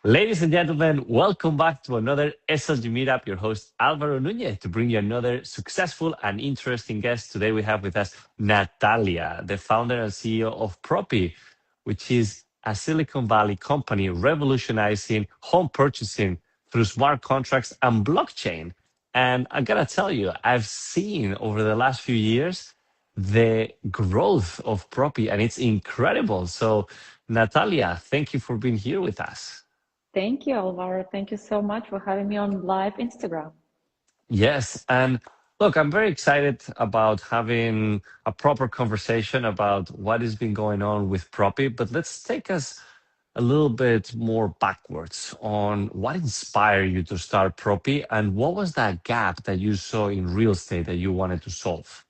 Ladies and gentlemen, welcome back to another SLG Meetup. Your host, Alvaro Nunez, to bring you another successful and interesting guest. Today we have with us Natalia, the founder and CEO of Propy, which is a Silicon Valley company revolutionizing home purchasing through smart contracts and blockchain. And I gotta tell you, I've seen over the last few years the growth of Propy, and it's incredible. So, Natalia, thank you for being here with us. Thank you, Alvaro. Thank you so much for having me on live Instagram. Yes. And look, I'm very excited about having a proper conversation about what has been going on with Propy, but let's take us a little bit more backwards on what inspired you to start Propy and what was that gap that you saw in real estate that you wanted to solve?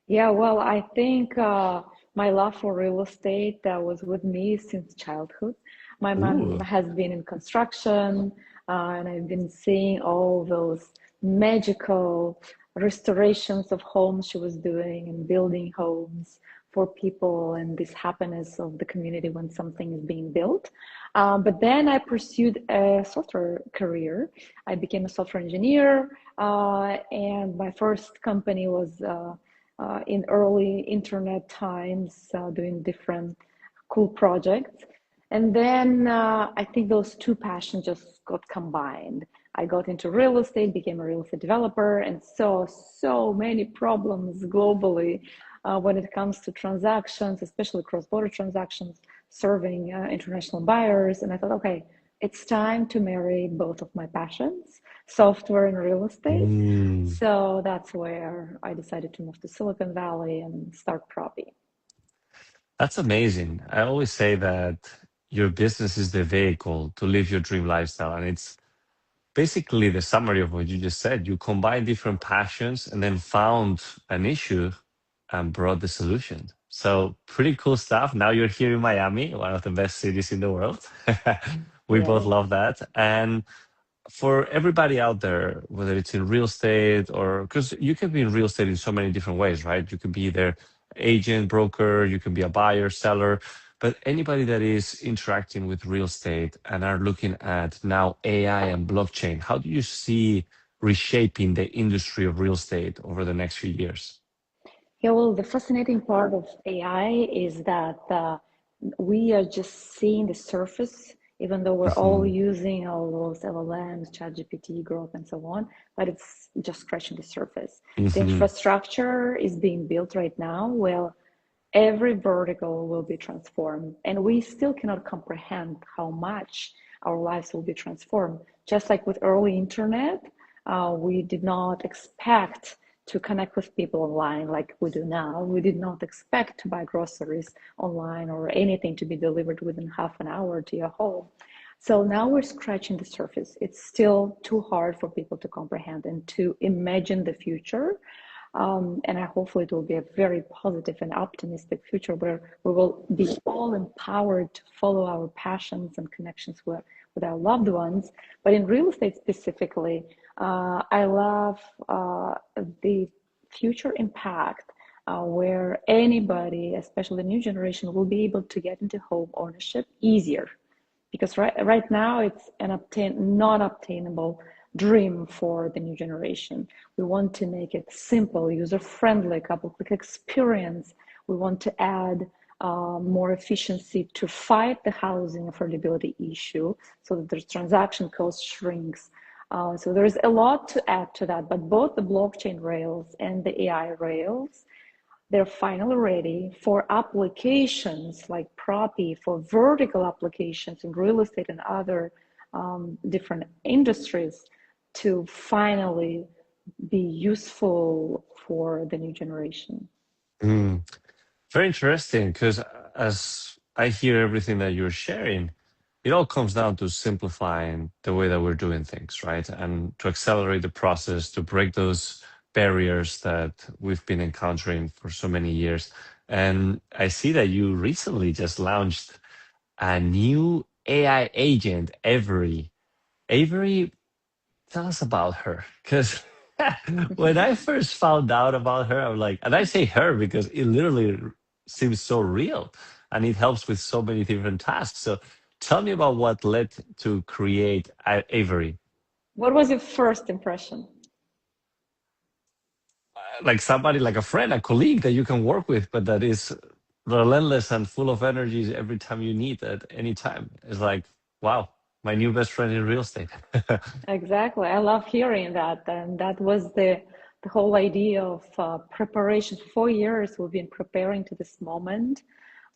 Yeah, well, I think my love for real estate was with me since childhood. My mom Ooh. has been in construction, and I've been seeing all those magical restorations of homes she was doing and building homes for people and this happiness of the community when something is being built. But then I pursued a software career. I became a software engineer, and my first company was in early internet times, doing different cool projects. And then I think those two passions just got combined. I got into real estate, became a real estate developer, and saw so many problems globally when it comes to transactions, especially cross-border transactions, serving international buyers. And I thought, okay, it's time to marry both of my passions, software and real estate. Mm. So that's where I decided to move to Silicon Valley and start Propy. That's amazing. I always say that your business is the vehicle to live your dream lifestyle. And it's basically the summary of what you just said. You combine different passions and then found an issue and brought the solution. So pretty cool stuff. Now you're here in Miami, one of the best cities in the world. We both Yes. love that. And for everybody out there, whether it's in real estate or because you can be in real estate in so many different ways, right? You can be their agent, broker, you can be a buyer, seller, but anybody that is interacting with real estate and are looking at now AI and blockchain, how do you see reshaping the industry of real estate over the next few years? Yeah, well, the fascinating part of AI is that we are just seeing the surface, even though we're all Mhm. using all those LLMs, ChatGPT, Growth, and so on, but it's just scratching the surface. The Mhm. infrastructure is being built right now. Well, every vertical will be transformed, and we still cannot comprehend how much our lives will be transformed. Just like with early internet, we did not expect to connect with people online like we do now. We did not expect to buy groceries online or anything to be delivered within half an hour to your home. So now we're scratching the surface. It's still too hard for people to comprehend and to imagine the future. And I hopefully it will be a very positive and optimistic future where we will be all empowered to follow our passions and connections with our loved ones. But in real estate specifically, I love the future impact where anybody, especially the new generation, will be able to get into home ownership easier because right now it's an not obtainable dream for the new generation. We want to make it simple, user friendly, couple click experience. We want to add more efficiency to fight the housing affordability issue so that the transaction cost shrinks. So there's a lot to add to that, but both the blockchain rails and the AI rails, they're finally ready for applications like Propy for vertical applications in real estate and other different industries to finally be useful for the new generation. Mm. Very interesting, because as I hear everything that you're sharing, it all comes down to simplifying the way that we're doing things, right? And to accelerate the process, to break those barriers that we've been encountering for so many years. And I see that you recently just launched a new AI agent, Avery. Avery, tell us about her, because when I first found out about her, I'm like, and I say her because it literally seems so real and it helps with so many different tasks. So Tell me about what led to create Avery. What was your first impression? Like somebody, like a friend, a colleague that you can work with, but that is relentless and full of energy every time you need at any time. It's like, wow, my new best friend in real estate. Exactly. I love hearing that. And that was the whole idea of preparation. For 4 years, we've been preparing to this moment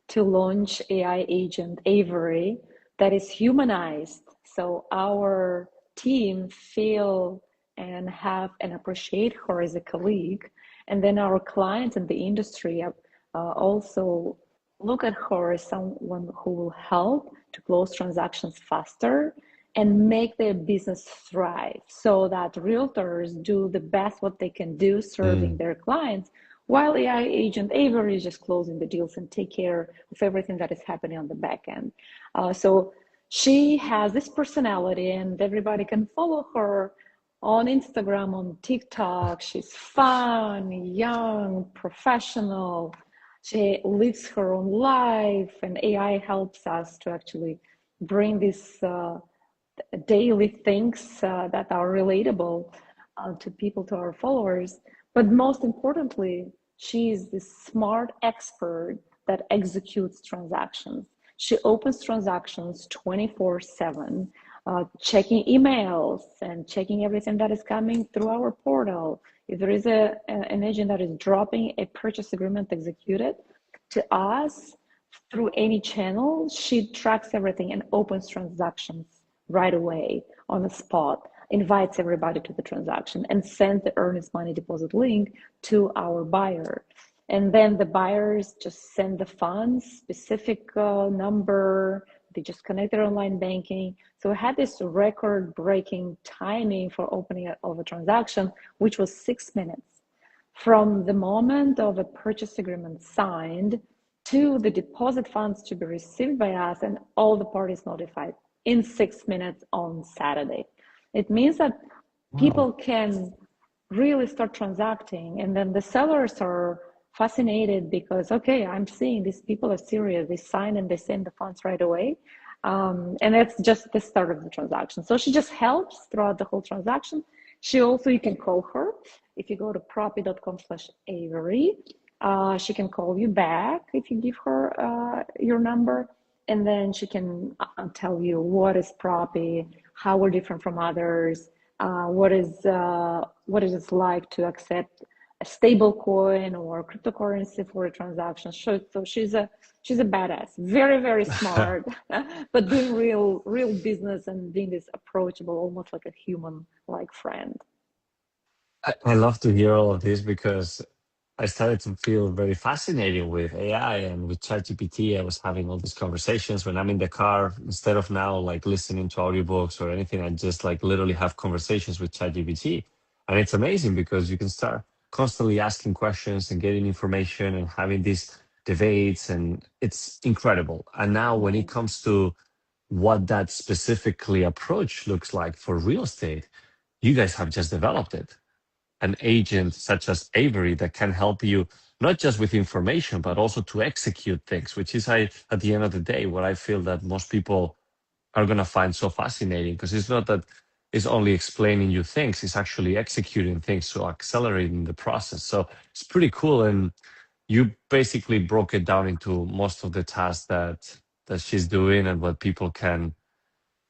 to launch AI agent Avery that is humanized. So our team feel and have and appreciate her as a colleague. And then our clients in the industry also look at her as someone who will help to close transactions faster and make their business thrive so that realtors do the best what they can do serving Mm, their clients while AI agent Avery is just closing the deals and take care of everything that is happening on the back end. So she has this personality and everybody can follow her on Instagram, on TikTok. She's fun, young, professional. She lives her own life, and AI helps us to actually bring these daily things that are relatable to people, to our followers. But most importantly, she is this smart expert that executes transactions. She opens transactions 24/7, checking emails and checking everything that is coming through our portal. If there is an agent that is dropping a purchase agreement executed to us through any channel, she tracks everything and opens transactions right away on the spot, invites everybody to the transaction, and sends the earnest money deposit link to our buyer. And then the buyers just send the funds, specific number, they just connect their online banking. So we had this record breaking timing for opening of a transaction, which was 6 minutes from the moment of a purchase agreement signed to the deposit funds to be received by us and all the parties notified in 6 minutes on Saturday. It means that wow. people can really start transacting, and then the sellers are fascinated because, okay, I'm seeing these people are serious. They sign and they send the funds right away. And that's just the start of the transaction. So she just helps throughout the whole transaction. She also, you can call her. If you go to propy.com/Avery, she can call you back if you give her your number, and then she can tell you what is Propy, how we're different from others, what is it like to accept a stable coin or cryptocurrency for a transaction. So she's a badass, very, very smart, but doing real business and being this approachable, almost like a human like friend. I love to hear all of this because I started to feel very fascinated with AI and with ChatGPT. I was having all these conversations when I'm in the car. Instead of now like listening to audiobooks or anything, I just like literally have conversations with ChatGPT. And it's amazing because you can start constantly asking questions and getting information and having these debates, and it's incredible. And now when it Right. comes to what that specifically approach looks like for real estate, you guys have just developed it, an agent such as Avery that can help you not just with information but also to execute things, which is at the end of the day what I feel that most people are going to find so fascinating, because it's not that it's only explaining you things, it's actually executing things, so accelerating the process. So it's pretty cool, and you basically broke it down into most of the tasks that she's doing and what people can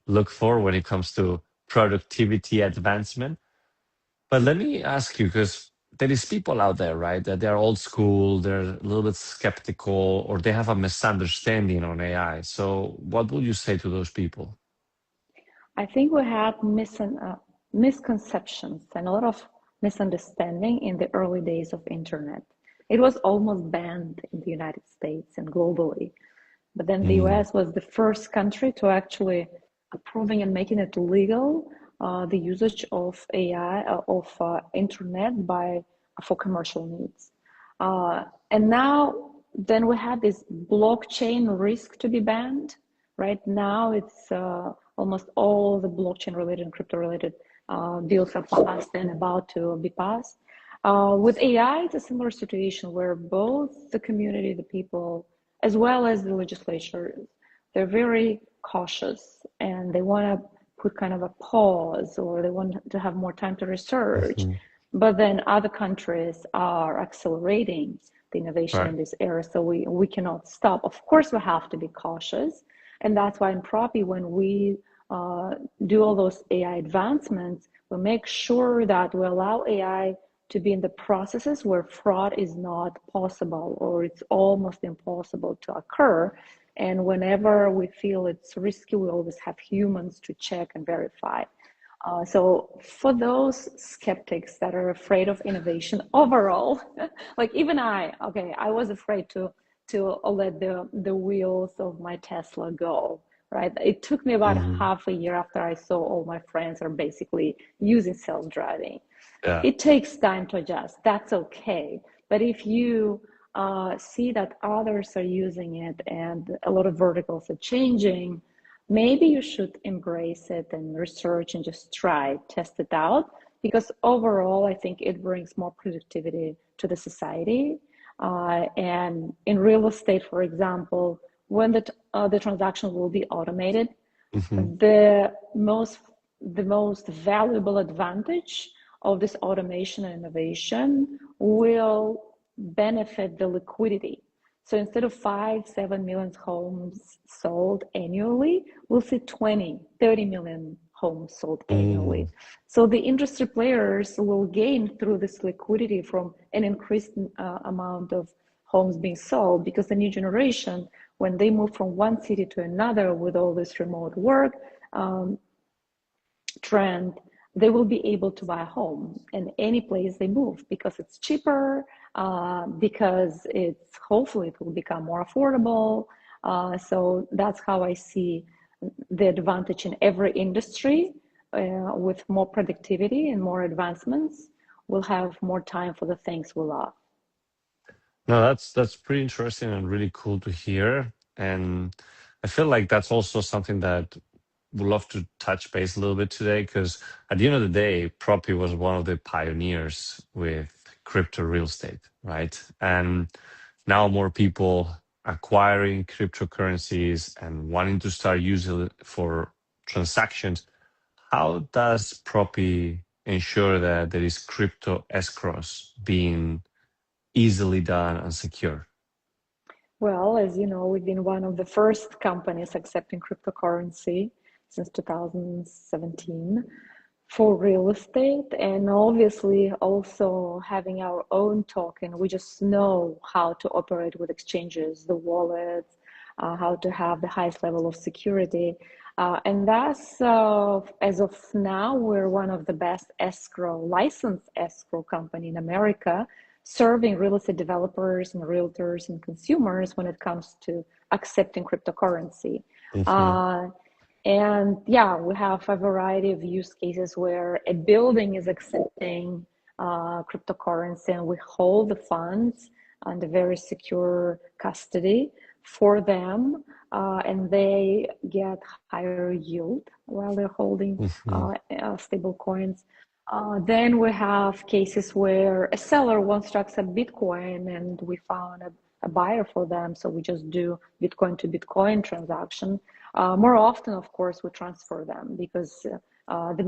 look for when it comes to productivity advancement. But let me ask you, because there is people out there, right, that they're old school, they're a little bit skeptical, or they have a misunderstanding on AI. So what would you say to those people? I think we had misconceptions and a lot of misunderstanding in the early days of internet. It was almost banned in the United States and globally. But then the Mm, US was the first country to actually approving and making it legal the usage of AI of internet by for commercial needs. And now then we have this blockchain risk to be banned. Right now, it's almost all the blockchain related and crypto related deals are passed and about to be passed. With AI, it's a similar situation where both the community, the people, as well as the legislature, they're very cautious and they want to put kind of a pause, or they want to have more time to research. Hmm. But then other countries are accelerating the innovation in Right. this area, so we cannot stop. Of course, we have to be cautious, and that's why in Propy, when we do all those AI advancements, we make sure that we allow AI to be in the processes where fraud is not possible or it's almost impossible to occur. And whenever we feel it's risky, we always have humans to check and verify. So for those skeptics that are afraid of innovation overall, like even I was afraid to let the wheels of my Tesla go. Right. It took me about Hmm. half a year after I saw all my friends are basically using self-driving. Yeah. It takes time to adjust. That's okay. But if you see that others are using it and a lot of verticals are changing, maybe you should embrace it and research and just try, test it out. Because overall, I think it brings more productivity to the society. And in real estate, for example, when the transaction will be automated, Hmm. the most the most valuable advantage of this automation and innovation will benefit the liquidity. So instead of 5, 7 million homes sold annually, we'll see 20, 30 million homes sold Mm. annually. So the industry players will gain through this liquidity from an increased amount of homes being sold, because the new generation, when they move from one city to another with all this remote work um, trend, they will be able to buy a home in any place they move because it's cheaper, because it's hopefully it will become more affordable. So that's how I see the advantage in every industry. With more productivity and more advancements, we'll have more time for the things we love. No, that's pretty interesting and really cool to hear. And I feel like that's also something that would love to touch base a little bit today, because at the end of the day, Propy was one of the pioneers with crypto real estate, right? And now more people acquiring cryptocurrencies and wanting to start using it for transactions. How does Propy ensure that there is crypto escrows being easily done and secure? Well, as you know, we've been one of the first companies accepting cryptocurrency since 2017 for real estate, and obviously also having our own token. We just know how to operate with exchanges, the wallets, how to have the highest level of security. And thus, as of now, we're one of the best escrow, licensed escrow company in America, serving real estate developers and realtors and consumers when it comes to accepting cryptocurrency. Hmm. Uh, and yeah, we have a variety of use cases where a building is accepting cryptocurrency, and we hold the funds under very secure custody for them, and they get higher yield while they're holding Hmm. stable coins. Then we have cases where a seller wants to accept Bitcoin and we found a buyer for them. So we just do Bitcoin to Bitcoin transaction. More often, of course, we transfer them because the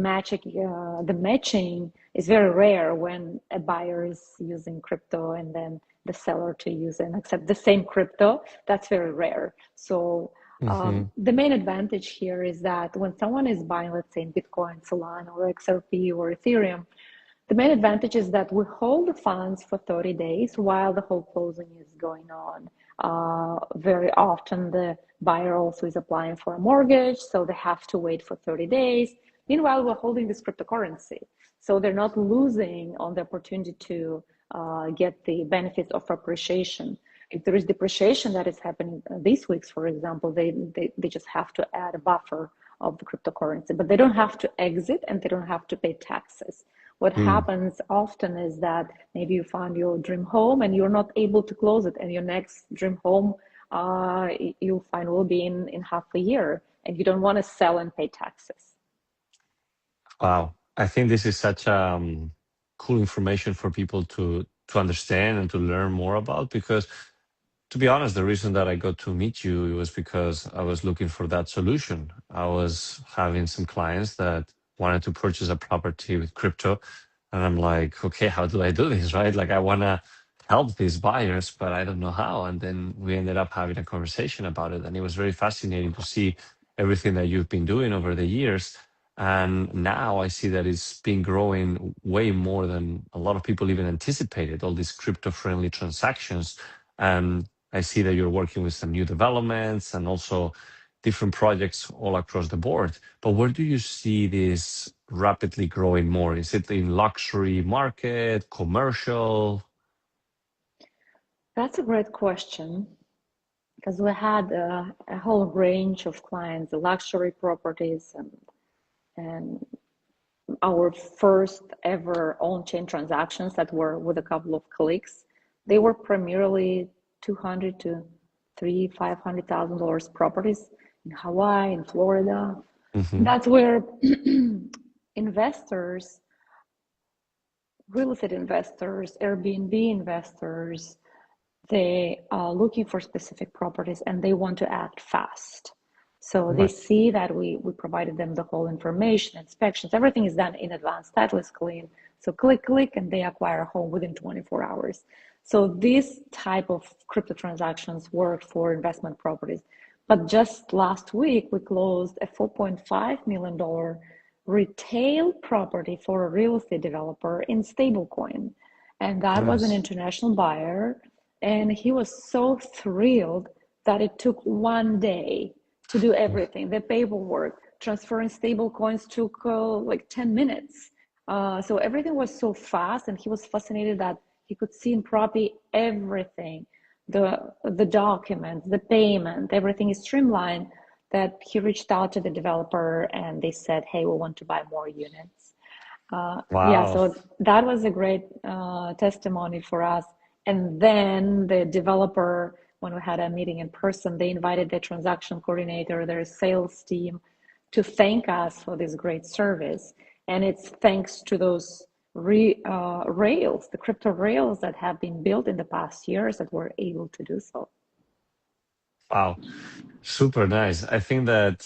matching is very rare when a buyer is using crypto and then the seller to use and accept the same crypto. That's very rare. So Hmm. the main advantage here is that when someone is buying, let's say, in Bitcoin, Solana, or XRP, or Ethereum, the main advantage is that we hold the funds for 30 days while the whole closing is going on. Very often, the buyer also is applying for a mortgage, so they have to wait for 30 days. Meanwhile, we're holding this cryptocurrency, so they're not losing on the opportunity to get the benefits of appreciation. If there is depreciation that is happening these weeks, for example, they just have to add a buffer of the cryptocurrency, but they don't have to exit and they don't have to pay taxes. What Mm. happens often is that maybe you found your dream home and you're not able to close it, and your next dream home you'll find will be in half a year, and you don't want to sell and pay taxes. Wow. I think this is such cool information for people to understand and to learn more about, because to be honest, the reason that I got to meet you was because I was looking for that solution. I was having some clients that wanted to purchase a property with crypto, and I'm like, okay, how do I do this, right? Like, I want to help these buyers, but I don't know how. And then we ended up having a conversation about it, and it was very fascinating to see everything that you've been doing over the years. And now I see that it's been growing way more than a lot of people even anticipated, all these crypto-friendly transactions. And I see that you're working with some new developments and also different projects all across the board. But where do you see this rapidly growing more? Is it in luxury market, commercial? That's a great question because we had a whole range of clients, the luxury properties, and our first ever on-chain transactions that were with a couple of clicks. They were primarily 200 to $500,000 properties in Hawaii, in Florida. Hmm. That's where investors, real estate investors, Airbnb investors, they are looking for specific properties and they want to act fast. So they Right. see that we provided them the whole information, inspections, everything is done in advance. Title is clean. So click, click, and they acquire a home within 24 hours. So this type of crypto transactions work for investment properties. But just last week, we closed a $4.5 million retail property for a real estate developer in stablecoin. And that was an Nice. international buyer. And he was so thrilled that it took one day to do everything. The paperwork, transferring stable coins took like 10 minutes. So everything was so fast, and he was fascinated that he could see in Propy everything, the documents, the payment, everything is streamlined. That he reached out to the developer and they said, "Hey, we want to buy more units." Yeah, Wow. so that was a great testimony for us. And then the developer, when we had a meeting in person, they invited the transaction coordinator, their sales team, to thank us for this great service. And it's thanks to those rails, the crypto rails that have been built in the past years that we're able to do so. Wow. Super nice. I think that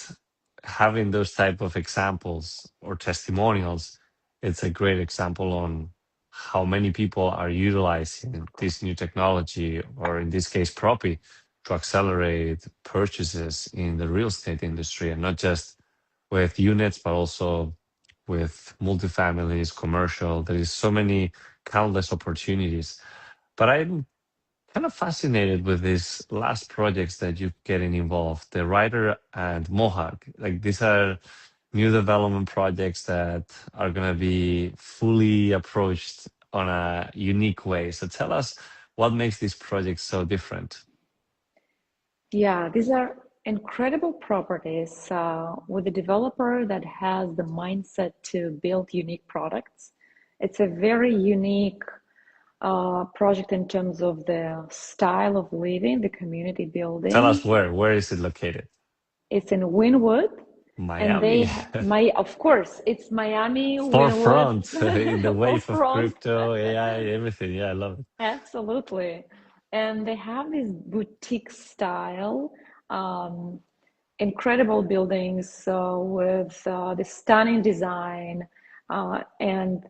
having those type of examples or testimonials, it's a great example on how many people are utilizing this new technology, or in this case, Propy, to accelerate purchases in the real estate industry, and not just with units, but also with multifamilies, commercial. There is so many countless opportunities. But I'm kind of fascinated with these last projects that you're getting involved, the Ryder and Mohawk. Like, these are new development projects that are going to be fully approached on a unique way. So tell us what makes these projects so different. Yeah, these are incredible properties with a developer that has the mindset to build unique products. It's a very unique project in terms of the style of living, the community Tell us building. where. Where is it located? It's in Wynwood, and Miami. my of course it's Miami, Wynwood, Forefront in the wave of forefront. crypto, AI, everything. Yeah, I love it. Absolutely. And they have this boutique style, um, incredible buildings with the stunning design. And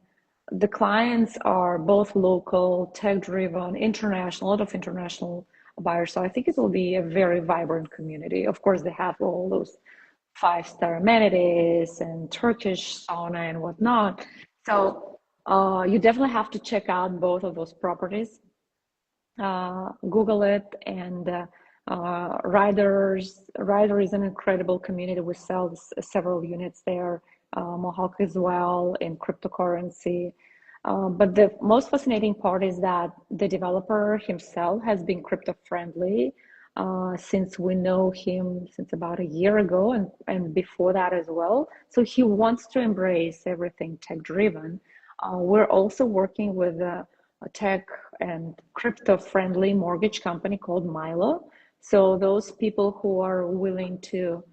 the clients are both local, tech-driven, international, a lot of international buyers. So I think it will be a very vibrant community. Of course, they have all those five-star amenities and Turkish sauna and whatnot. So you definitely have to check out both of those properties. Google it, and Rider is an incredible community. We sell several units there, Mohawk as well in cryptocurrency. But the most fascinating part is that the developer himself has been crypto friendly since we know him since about a year ago, and before that as well. So he wants to embrace everything tech driven. We're also working with a tech and crypto friendly mortgage company called Milo. So those people who are willing to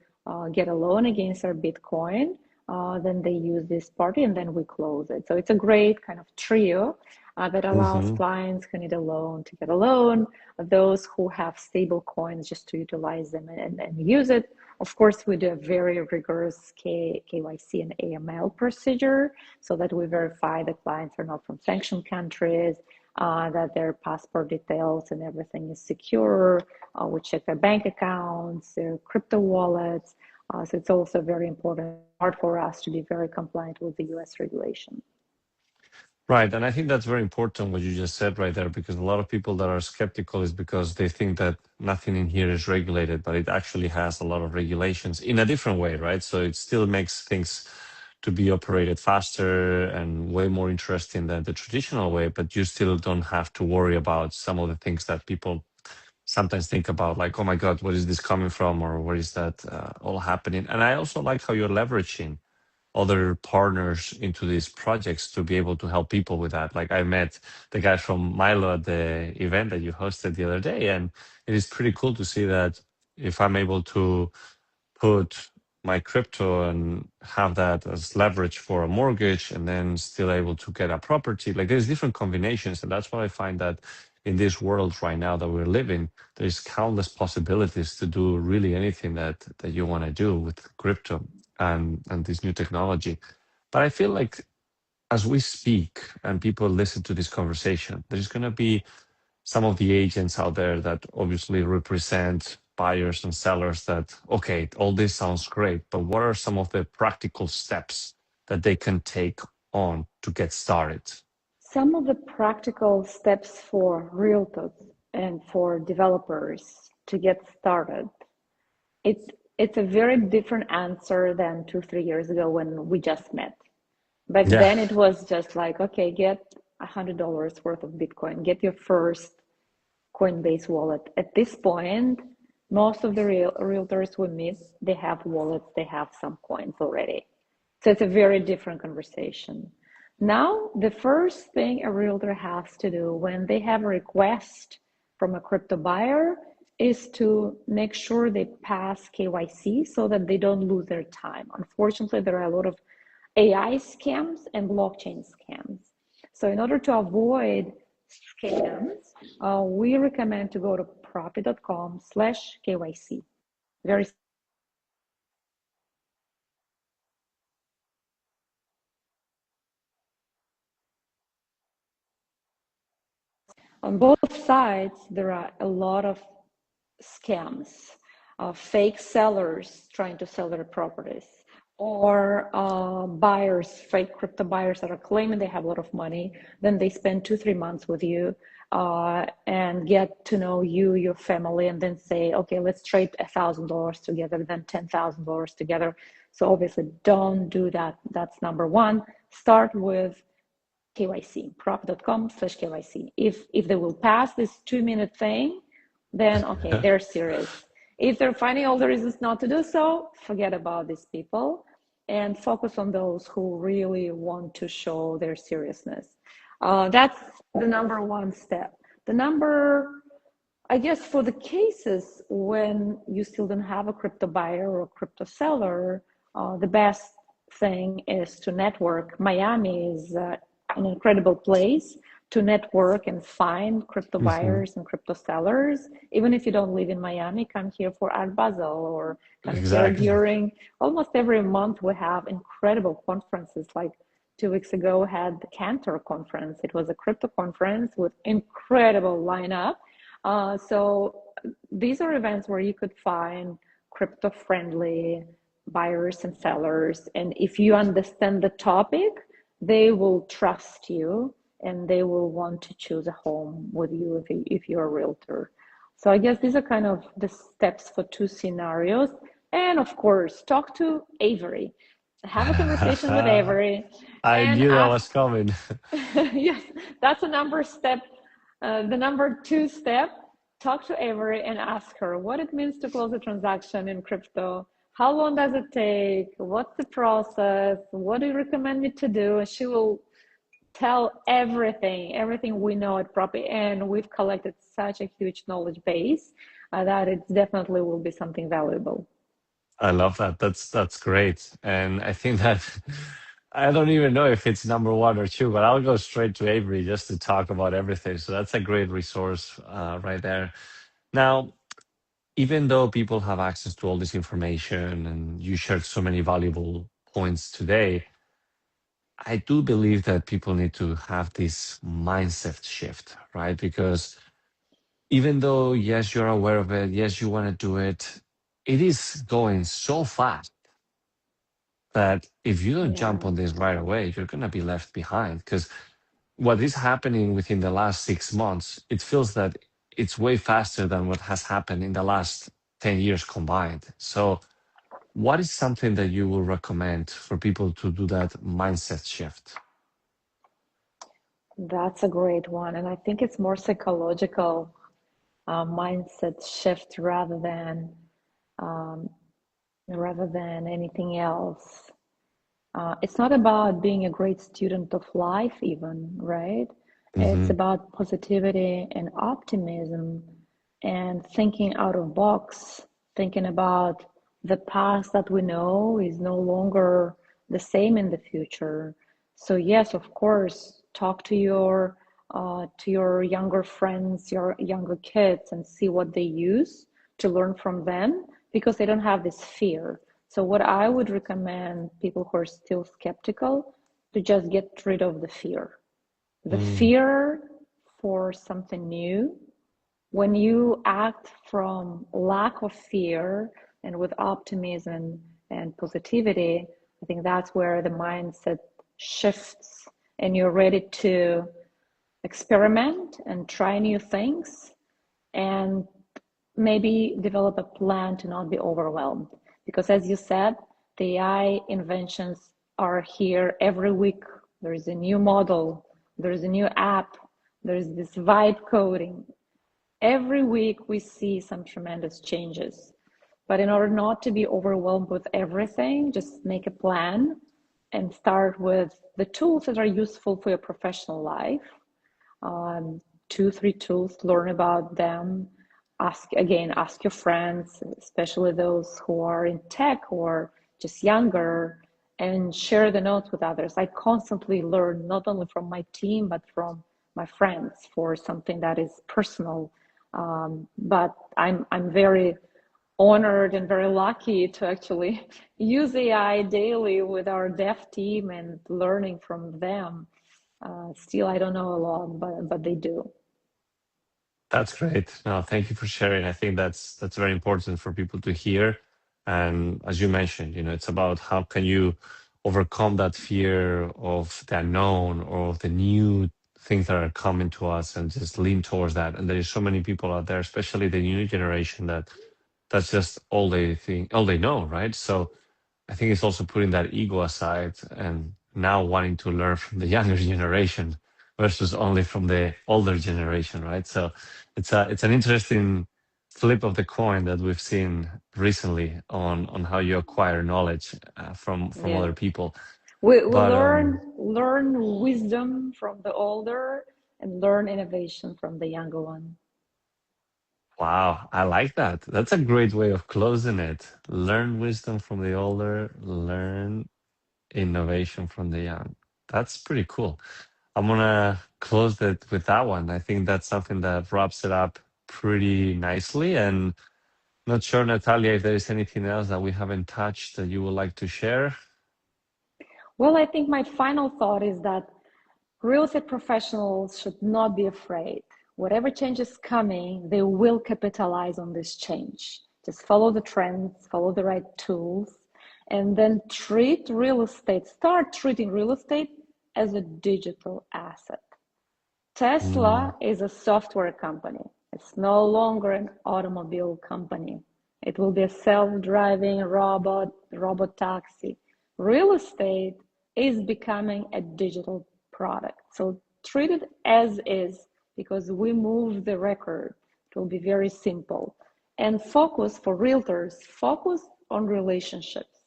get a loan against their Bitcoin, then they use this party, and then we close it. So it's a great kind of trio that allows Mm-hmm. clients who need a loan to get a loan, those who have stable coins just to utilize them and use it. Of course, we do a very rigorous KYC and AML procedure so that we verify the clients are not from sanctioned countries, that their passport details and everything is secure. We check their bank accounts, their crypto wallets. So it's also very important part for us to be very compliant with the US regulation. Right. And I think that's very important what you just said right there, because a lot of people that are skeptical is because they think that nothing in here is regulated, but it actually has a lot of regulations in a different way, right? So it still makes things to be operated faster and way more interesting than the traditional way, but you still don't have to worry about some of the things that people sometimes think about, like, oh my God, where is this coming from? Or where is that all happening? And I also like how you're leveraging other partners into these projects to be able to help people with that. Like I met the guy from Milo at the event that you hosted the other day, and it is pretty cool to see that if I'm able to put my crypto and have that as leverage for a mortgage and then still able to get a property, like there's different combinations. And that's what I find that in this world right now that we're living, there's countless possibilities to do really anything that you want to do with crypto and this new technology. But I feel like as we speak and people listen to this conversation, there's going to be some of the agents out there that obviously represent buyers and sellers that, okay, all this sounds great, but what are some of the practical steps that they can take on to get started? Some of the practical steps for realtors and for developers to get started, it's it's a very different answer than 2, 3 years ago when we just met. Back Yeah, then it was just like, okay, get $100 worth of Bitcoin, get your first Coinbase wallet. At this point, most of the realtors we meet, they have wallets, they have some coins already. So it's a very different conversation. Now, the first thing a realtor has to do when they have a request from a crypto buyer is to make sure they pass KYC so that they don't lose their time. Unfortunately, there are a lot of AI scams and blockchain scams. So in order to avoid scams, we recommend to go to propy.com/KYC. Very on both sides, there are a lot of scams, fake sellers trying to sell their properties, or buyers, fake crypto buyers that are claiming they have a lot of money. Then they spend 2, 3 months with you and get to know you, your family, and then say, okay, let's trade $1,000 together, then $10,000 together. So obviously, don't do that. That's number one. Start with KYC, prop.com/KYC. If they will pass this 2 minute thing, then okay, they're serious. If they're finding all the reasons not to do so, forget about these people and focus on those who really want to show their seriousness. That's the number one step. The number, I guess, for the cases when you still don't have a crypto buyer or a crypto seller, the best thing is to network. Miami is an incredible place to network and find crypto hmm, buyers and crypto sellers. Even if you don't live in Miami, come here for Art Basel or come here exactly. during almost every month. We have incredible conferences. Like 2 weeks ago, we had the Cantor conference. It was a crypto conference with incredible lineup. So these are events where you could find crypto friendly buyers and sellers. And if you understand the topic, they will trust you and they will want to choose a home with you if you're a realtor. So I guess these are kind of the steps for two scenarios. And of course, talk to Avery. Have a conversation with Avery I and knew that ask. was coming. Yes, that's a number step. The number two step, talk to Avery and ask her what it means to close a transaction in crypto. How long does it take? What's the process? What do you recommend me to do? And she will tell everything we know at Propy. And we've collected such a huge knowledge base that it definitely will be something valuable. I love that. That's great. And I think that I don't even know if it's number one or two, but I'll go straight to Avery just to talk about everything. So that's a great resource right there. Now, even though people have access to all this information and you shared so many valuable points today, I do believe that people need to have this mindset shift, right? Because even though, yes, you're aware of it, yes, you want to do it, it is going so fast that if you don't jump Yeah. on this right away, you're going to be left behind. Because what is happening within the last 6 months, it feels that it's way faster than what has happened in the last 10 years combined. So, what is something that you will recommend for people to do that mindset shift? That's a great one. And I think it's more psychological mindset shift um, rather than anything else. It's not about being a great student of life, even, right? It's Hmm. about positivity and optimism and thinking out of box, thinking about the past that we know is no longer the same in the future. So yes, of course, talk to your younger friends, your younger kids, and see what they use to learn from them because they don't have this fear. So what I would recommend people who are still skeptical to just get rid of the fear. The Mm, fear for something new. When you act from lack of fear and with optimism and positivity, I think that's where the mindset shifts and you're ready to experiment and try new things and maybe develop a plan to not be overwhelmed. Because as you said, the AI inventions are here every week. There is a new model, there is a new app, there's this vibe coding. Every week we see some tremendous changes. But in order not to be overwhelmed with everything, just make a plan and start with the tools that are useful for your professional life, um, 2, 3 tools, learn about them. Ask your friends, especially those who are in tech or just younger, and share the notes with others. I constantly learn not only from my team, but from my friends for something that is personal. But I'm very honored and very lucky to actually use AI daily with our dev team and learning from them. Still, I don't know a lot, but they do. that's great. No, thank you for sharing. I think that's very important for people to hear. And as you mentioned, it's about how can you overcome that fear of the unknown or of the new things that are coming to us and just lean towards that. And there is so many people out there, especially the new generation, that's just all they know, right? So I think it's also putting that ego aside and now wanting to learn from the younger generation versus only from the older generation, right? So it's an interesting flip of the coin that we've seen recently on how you acquire knowledge from Yeah, other people. we But learn wisdom from the older and learn innovation from the younger one. wow, I like that. That's a great way of closing it. Learn wisdom from the older, learn innovation from the young. That's pretty cool. I'm gonna close it with that one. I think that's something that wraps it up pretty nicely. And not sure, Natalia, if there is anything else that we haven't touched that you would like to share. Well, I think my final thought is that real estate professionals should not be afraid. Whatever change is coming, they will capitalize on this change. Just follow the trends, follow the right tools, and then start treating real estate as a digital asset. Mm, Tesla is a software company. It's no longer an automobile company. It will be a self-driving robot taxi. Real estate is becoming a digital product. So treat it as is because we move the record. It will be very simple. And focus for realtors, focus on relationships,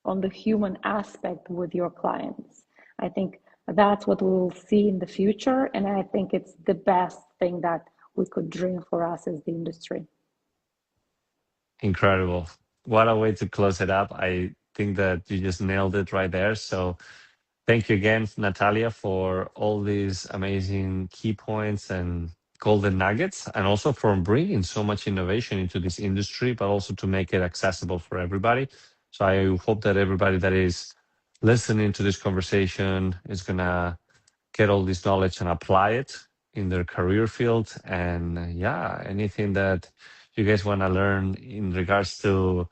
on the human aspect with your clients. I think that's what we will see in the future. And I think it's the best thing that we could dream for us as the industry. incredible. what a way to close it up. I think that you just nailed it right there. So thank you again, Natalia, for all these amazing key points and golden nuggets, and also for bringing so much innovation into this industry, but also to make it accessible for everybody. So I hope that everybody that is listening to this conversation is going to get all this knowledge and apply it in their career field. And yeah, anything that you guys want to learn in regards to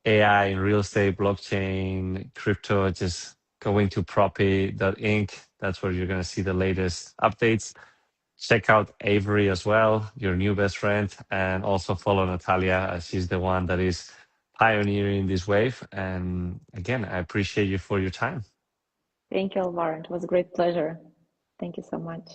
AI in real estate, blockchain, crypto, just go into Propy.inc. That's where you're going to see the latest updates. Check out Avery as well, your new best friend, and also follow Natalia, as she's the one that is pioneering this wave. And again, I appreciate you for your time. Thank you, Alvaro. It was a great pleasure. Thank you so much.